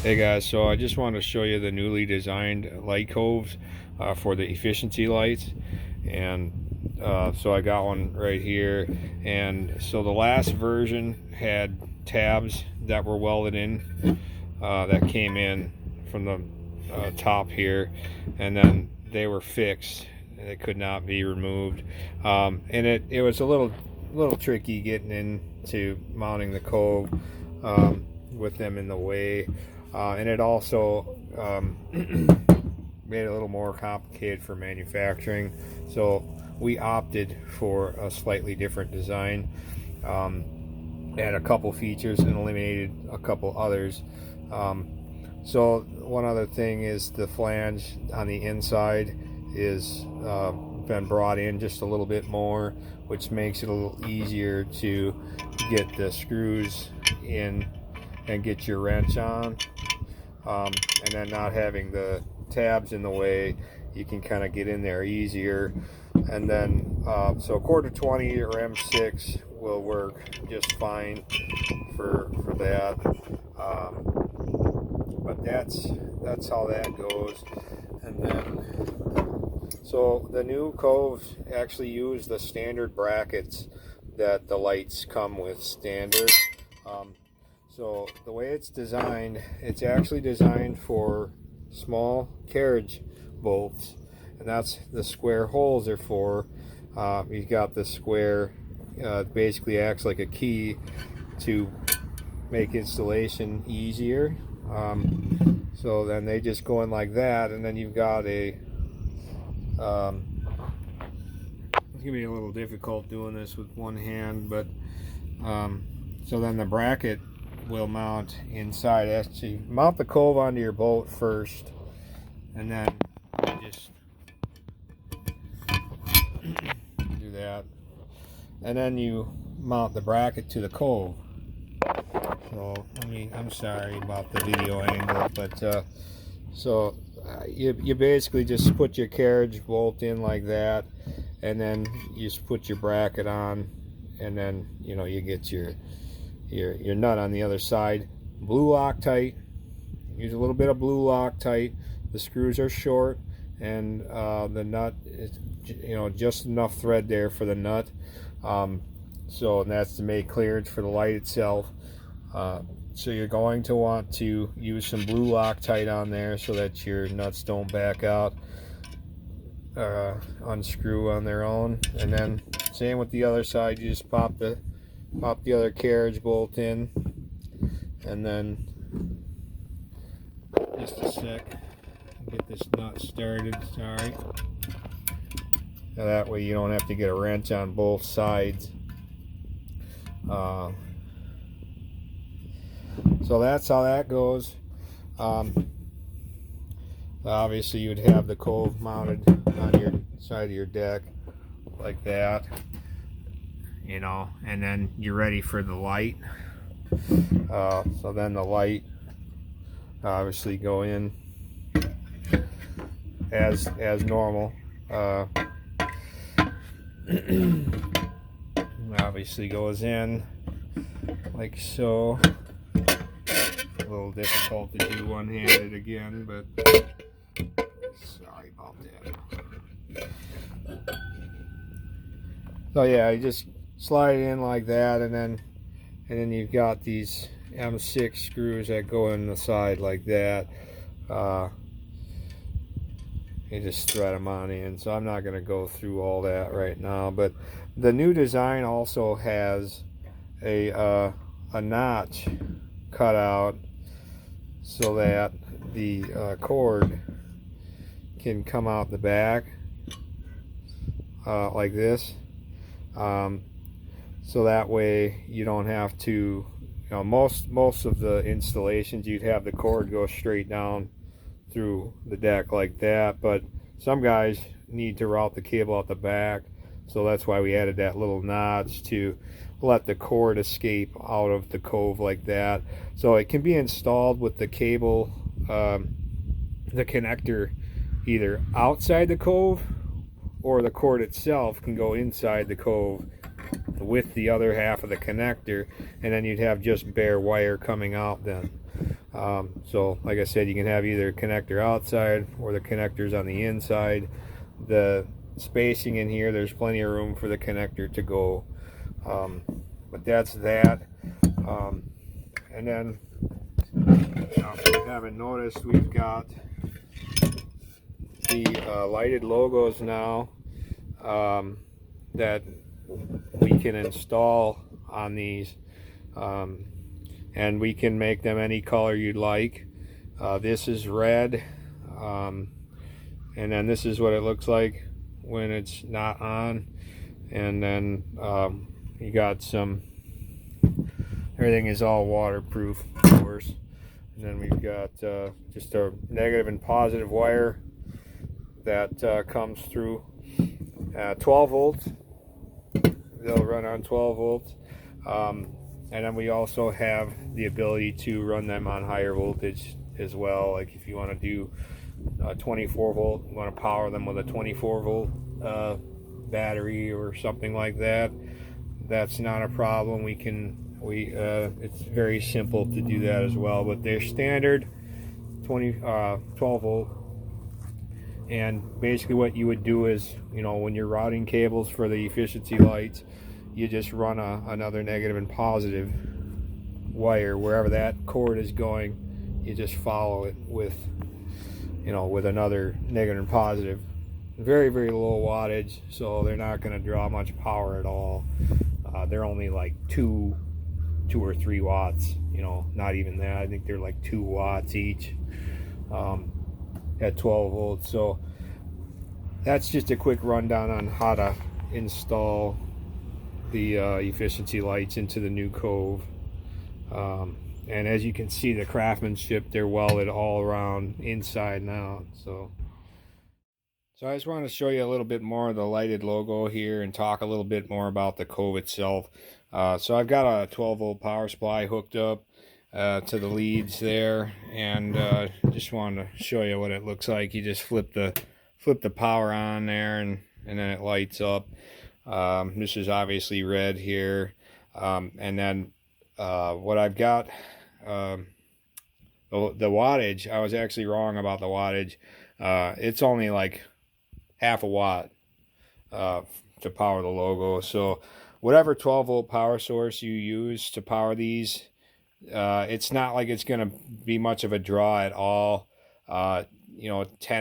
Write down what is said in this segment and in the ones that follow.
Hey guys, so I just wanted to show you the newly designed light coves for the efficiency lights. And so I got one right here. And so the last version had tabs that were welded in that came in from the top here, and then they were fixed. They could not be removed. And it was a little tricky getting into mounting the cove with them in the way. And it also made it a little more complicated for manufacturing. So we opted for a slightly different design. Add a couple features and eliminated a couple others. So one other thing is the flange on the inside is been brought in just a little bit more, which makes it a little easier to get the screws in and get your wrench on. And then not having the tabs in the way, you can kind of get in there easier. And then so quarter 20 or M6 will work just fine for that. But that's how that goes. And then so the new coves actually use the standard brackets that the lights come with standard. So the way it's designed, it's actually designed for small carriage bolts, and that's the square holes are for. You've got the square, basically acts like a key to make installation easier. So then they just go in like that, and then you've got a it's gonna be a little difficult doing this with one hand, but so then the bracket will mount inside. Actually, mount the cove onto your boat first, and then you just do that, and then you mount the bracket to the cove. So I'm sorry about the video angle, but you basically just put your carriage bolt in like that, and then you just put your bracket on, and then you get your nut on the other side. Blue Loctite. Use a little bit of blue Loctite. The screws are short, and the nut is just enough thread there for the nut. So and that's to make clearance for the light itself. So you're going to want to use some blue Loctite on there so that your nuts don't back out, unscrew on their own. And then same with the other side. You just pop the other carriage bolt in, and then just a sec, get this nut started. Sorry. Now that way you don't have to get a wrench on both sides. So that's how that goes. Obviously you'd have the cove mounted on your side of your deck like that, and then you're ready for the light. So then the light obviously go in as normal. Obviously goes in like so. A little difficult to do one-handed again, but sorry about that. So yeah, you just slide it in like that, and then you've got these M6 screws that go in the side like that. You just thread them on in. So I'm not going to go through all that right now, but the new design also has a notch cut out so that the cord can come out the back like this. So that way you don't have to, most of the installations you'd have the cord go straight down through the deck like that, but some guys need to route the cable out the back, so that's why we added that little notch to let the cord escape out of the cove like that. So it can be installed with the cable, the connector, either outside the cove, or the cord itself can go inside the cove with the other half of the connector, and then you'd have just bare wire coming out then. So like I said, you can have either a connector outside or the connectors on the inside. The spacing in here, there's plenty of room for the connector to go. But that's that. And then, if you haven't noticed, we've got the lighted logos now that we can install on these, and we can make them any color you'd like. This is red, and then this is what it looks like when it's not on. And then you got some, everything is all waterproof, of course. And then we've got just a negative and positive wire that comes through 12 volts. They'll run on 12 volts. And then we also have the ability to run them on higher voltage as well. Like if you want to do 24 volt, you want to power them with a 24 volt battery or something like that, that's not a problem. It's very simple to do that as well. But they're standard 12 volt. And basically what you would do is, when you're routing cables for the efficiency lights, you just run another negative and positive wire wherever that cord is going. You just follow it with another negative and positive. Very, very low wattage, so they're not going to draw much power at all. They're only like 2 or 3 watts, not even that. I think they're like 2 watts each at 12 volts. So that's just a quick rundown on how to install the efficiency lights into the new Cove. And as you can see, the craftsmanship, they're welded all around inside and out. So I just want to show you a little bit more of the lighted logo here and talk a little bit more about the Cove itself. So I've got a 12 volt power supply hooked up to the leads there, and just wanted to show you what it looks like. You just flip the power on there, and then it lights up. This is obviously red here, and then what I've got, the wattage, I was actually wrong about the wattage. It's only like half a watt to power the logo. So whatever 12 volt power source you use to power these, it's not like it's going to be much of a draw at all. 10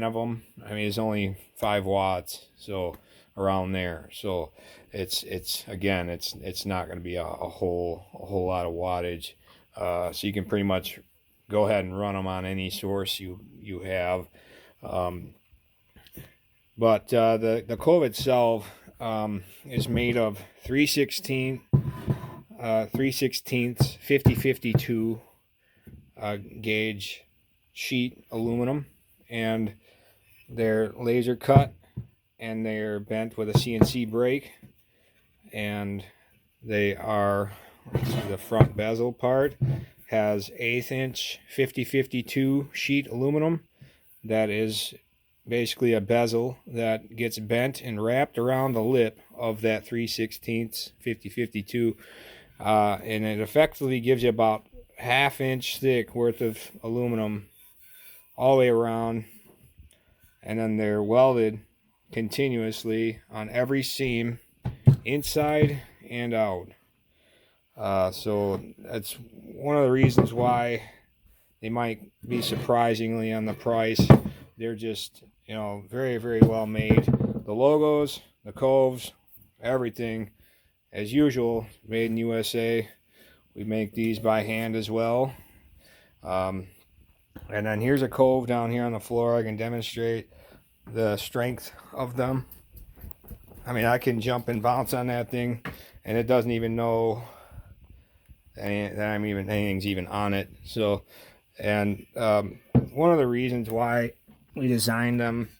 of them, I mean, it's only 5 watts, so around there. So it's not going to be a whole lot of wattage. So you can pretty much go ahead and run them on any source you have. But the Cove itself is made of 3/16 50-52 gauge sheet aluminum, and they're laser cut, and they're bent with a CNC brake, and they are, let's see, the front bezel part has 1/8 inch 50-52 sheet aluminum that is basically a bezel that gets bent and wrapped around the lip of that 3/16 50-52, and it effectively gives you about 1/2 inch thick worth of aluminum all the way around, and then they're welded continuously on every seam, inside and out. So that's one of the reasons why they might be surprisingly on the price. They're just, very, very well made. The logos, the Coves, everything, as usual, made in USA. We make these by hand as well. And then here's a Cove down here on the floor. I can demonstrate the strength of them. I mean, I can jump and bounce on that thing, and it doesn't even know that anything's even on it. So, and one of the reasons why we designed them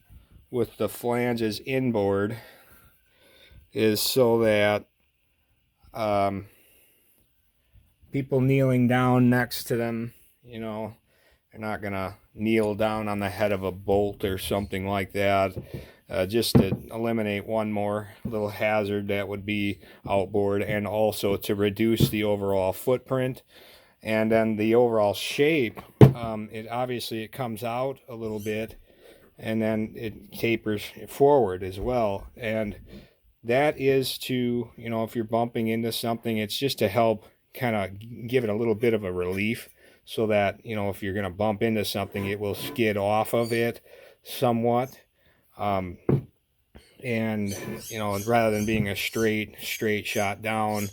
with the flanges inboard is so that people kneeling down next to them, they're not gonna kneel down on the head of a bolt or something like that, just to eliminate one more little hazard that would be outboard, and also to reduce the overall footprint. And then the overall shape it obviously it comes out a little bit, and then it tapers forward as well. And that is to, you know, if you're bumping into something, it's just to help kind of give it a little bit of a relief, so that, you know, if you're going to bump into something, it will skid off of it somewhat. And, you know, rather than being a straight shot down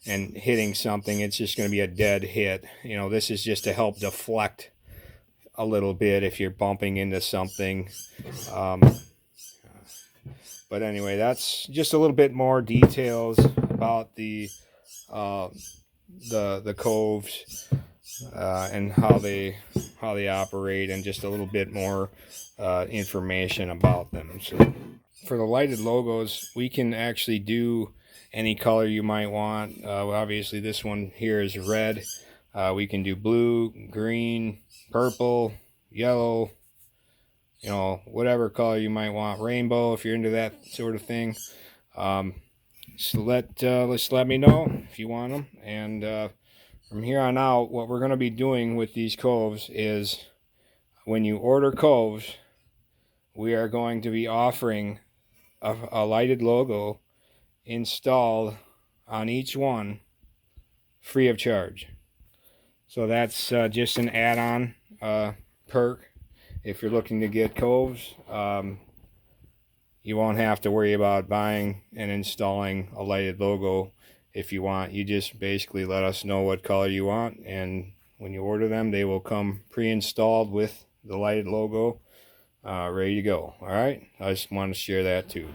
and hitting something, it's just going to be a dead hit. You know, this is just to help deflect a little bit if you're bumping into something. But anyway, that's just a little bit more details about the coves and how they operate, and just a little bit more information about them. So for the lighted logos, we can actually do any color you might want. Obviously this one here is red. We can do blue, green, purple, yellow, you know, whatever color you might want. Rainbow, if you're into that sort of thing. So let me know if you want them. And from here on out, what we're going to be doing with these coves is, when you order coves, we are going to be offering a lighted logo installed on each one, free of charge. So that's just an add-on perk. If you're looking to get coves, you won't have to worry about buying and installing a lighted logo. If you want, you just basically let us know what color you want, and when you order them, they will come pre-installed with the lighted logo ready to go. All right, I just wanted to share that too.